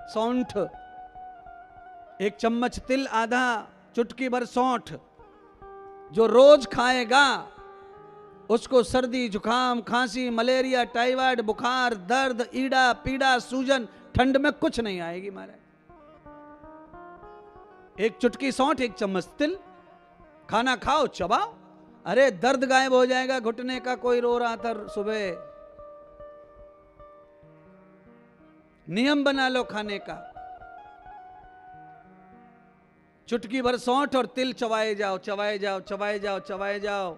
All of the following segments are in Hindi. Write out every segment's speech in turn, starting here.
सौंठ, 1 चम्मच तिल, आधा चुटकी भर सौंठ, जो रोज खाएगा उसको सर्दी, जुकाम, खांसी, मलेरिया, टाइफाइड, बुखार, दर्द, ईड़ा, पीड़ा, सूजन, ठंड में कुछ नहीं आएगी महाराज। 1 चुटकी सौंठ, 1 चम्मच तिल, खाना खाओ, चबाओ, अरे दर्द गायब हो जाएगा। घुटने का कोई रो रहा था सुबह, नियम बना लो खाने का, चुटकी भर सौंठ और तिल चबाए जाओ, चबाए जाओ, चबाए जाओ, चबाए जाओ।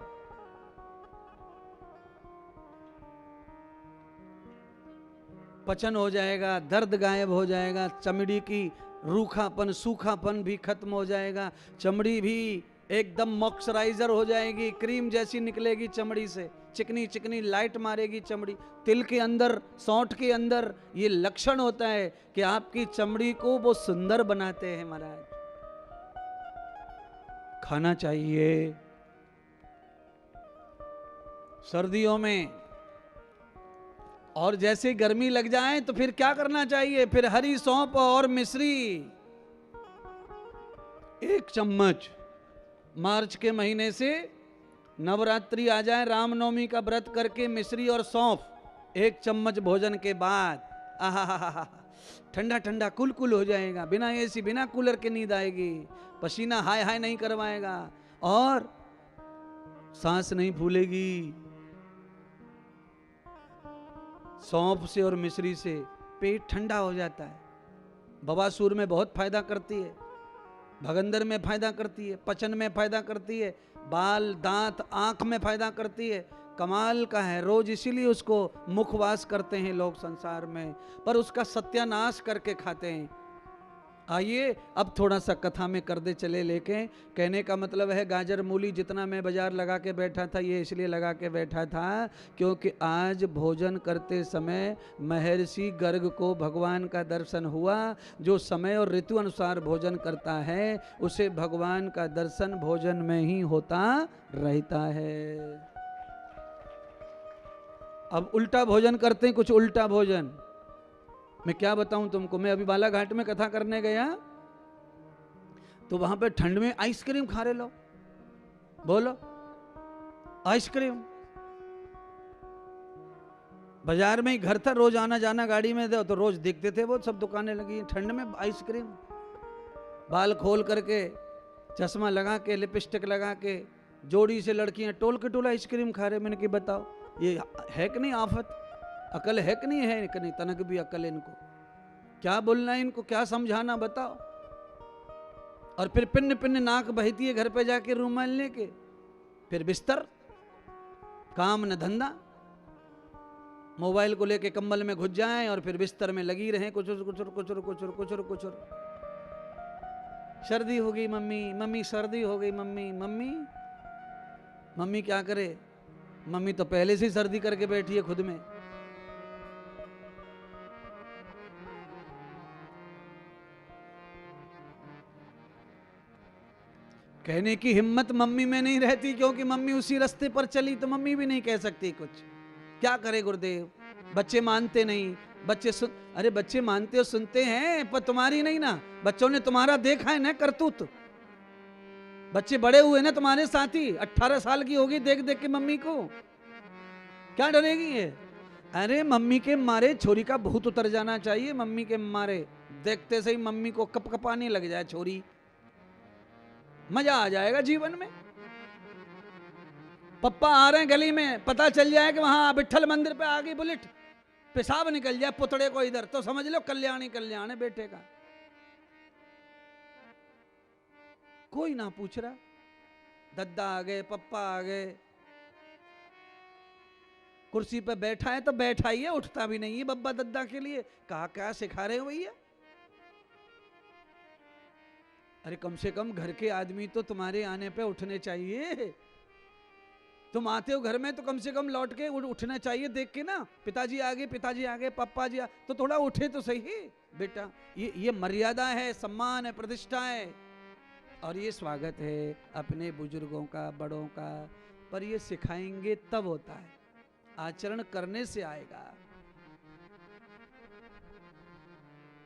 पचन हो जाएगा, दर्द गायब हो जाएगा, चमड़ी की रूखापन, सूखापन भी खत्म हो जाएगा, चमड़ी भी एकदम मॉइस्चराइजर हो जाएगी, क्रीम जैसी निकलेगी चमड़ी से, चिकनी चिकनी लाइट मारेगी चमड़ी। तिल के अंदर, सौंठ के अंदर ये लक्षण होता है कि आपकी चमड़ी को वो सुंदर बनाते हैं महाराज। खाना चाहिए। सर्दियों में और जैसे गर्मी लग जाए तो फिर क्या करना चाहिए? फिर हरी सौंफ और मिश्री 1 चम्मच। मार्च के महीने से नवरात्रि आ जाए, रामनवमी का व्रत करके मिश्री और सौंफ 1 चम्मच भोजन के बाद, आहा, ठंडा ठंडा कुलकुल हो जाएगा, बिना एसी बिना कूलर के नींद आएगी, पसीना हाय हाय नहीं करवाएगा और सांस नहीं फूलेगी। सौंफ से और मिश्री से पेट ठंडा हो जाता है, बवासीर में बहुत फायदा करती है, भगंदर में फायदा करती है, पचन में फायदा करती है, बाल, दांत, आंख में फायदा करती है। कमाल का है, रोज इसीलिए उसको मुखवास करते हैं लोग संसार में, पर उसका सत्यानाश करके खाते हैं। आइए अब थोड़ा सा कथा में कर दे चले लेके। कहने का मतलब है गाजर मूली जितना मैं बाजार लगा के बैठा था, ये इसलिए लगा के बैठा था क्योंकि आज भोजन करते समय महर्षि गर्ग को भगवान का दर्शन हुआ। जो समय और ऋतु अनुसार भोजन करता है उसे भगवान का दर्शन भोजन में ही होता रहता है। अब उल्टा भोजन करते हैं, कुछ उल्टा भोजन। मैं क्या बताऊं तुमको, मैं अभी बालाघाट में कथा करने गया तो वहां पे ठंड में आइसक्रीम खा रहे लो, बोलो आइसक्रीम। बाजार में ही घर था, रोज आना जाना गाड़ी में दो तो रोज देखते थे वो सब दुकानें लगी, ठंड में आइसक्रीम। बाल खोल करके, चश्मा लगा के, लिपस्टिक लगा के, जोड़ी से लड़कियां टोल के टोल आइसक्रीम खा रहे। मैंने कि बताओ ये है कि नहीं आफत, अकल है कि नहीं है कि नहीं, तनक भी अकल इनको, क्या बोलना है इनको, क्या समझाना बताओ। और फिर पिन्न पिन्न नाक बहती है घर पे जाके रूमाल लेके, फिर बिस्तर, काम न धंधा, मोबाइल को लेके कंबल में घुस जाएं और फिर बिस्तर में लगी रहे कुचुर कुचुर कुचुर कुचुर कुचुर कुचुर। सर्दी हो गई मम्मी, मम्मी सर्दी हो गई मम्मी, मम्मी मम्मी क्या करे, मम्मी तो पहले से ही सर्दी करके बैठी है खुद में। कहने की हिम्मत मम्मी में नहीं रहती क्योंकि मम्मी उसी रास्ते पर चली, तो मम्मी भी नहीं कह सकती कुछ। क्या करे गुरुदेव, बच्चे मानते नहीं, बच्चे सुन, अरे बच्चे मानते हो सुनते हैं पर तुम्हारी नहीं ना, बच्चों ने तुम्हारा देखा है ना करतूत। बच्चे बड़े हुए ना तुम्हारे साथी, 18 साल की होगी देख देख के मम्मी को, क्या डरेगी ये? अरे मम्मी के मारे छोरी का भूत उतर जाना चाहिए, मम्मी के मारे देखते से ही मम्मी को कपकपाने लग जाए छोरी, मजा आ जाएगा जीवन में। पप्पा आ रहे हैं गली में, पता चल जाए कि वहां विठल मंदिर पे आ गई बुलेट, पेशाब निकल जाए पुतड़े को इधर, तो समझ लो कल्याणी कल्याण है बेटे का। कोई ना पूछ रहा, दद्दा आ गए, पप्पा आ गए, कुर्सी पे बैठा है तो बैठा ही है, उठता भी नहीं है बब्बा दद्दा के लिए। कहा क्या सिखा रहे हो भैया? अरे कम से कम घर के आदमी तो तुम्हारे आने पे उठने चाहिए। तुम आते हो घर में तो कम से कम लौट के उठना चाहिए देख के ना, पिताजी आ गए, पिताजी आ गए, पापा जी तो थोड़ा उठे तो सही बेटा। ये मर्यादा है, सम्मान है, प्रतिष्ठा है, और ये स्वागत है अपने बुजुर्गों का, बड़ों का। पर ये सिखाएंगे तब होता है, आचरण करने से आएगा।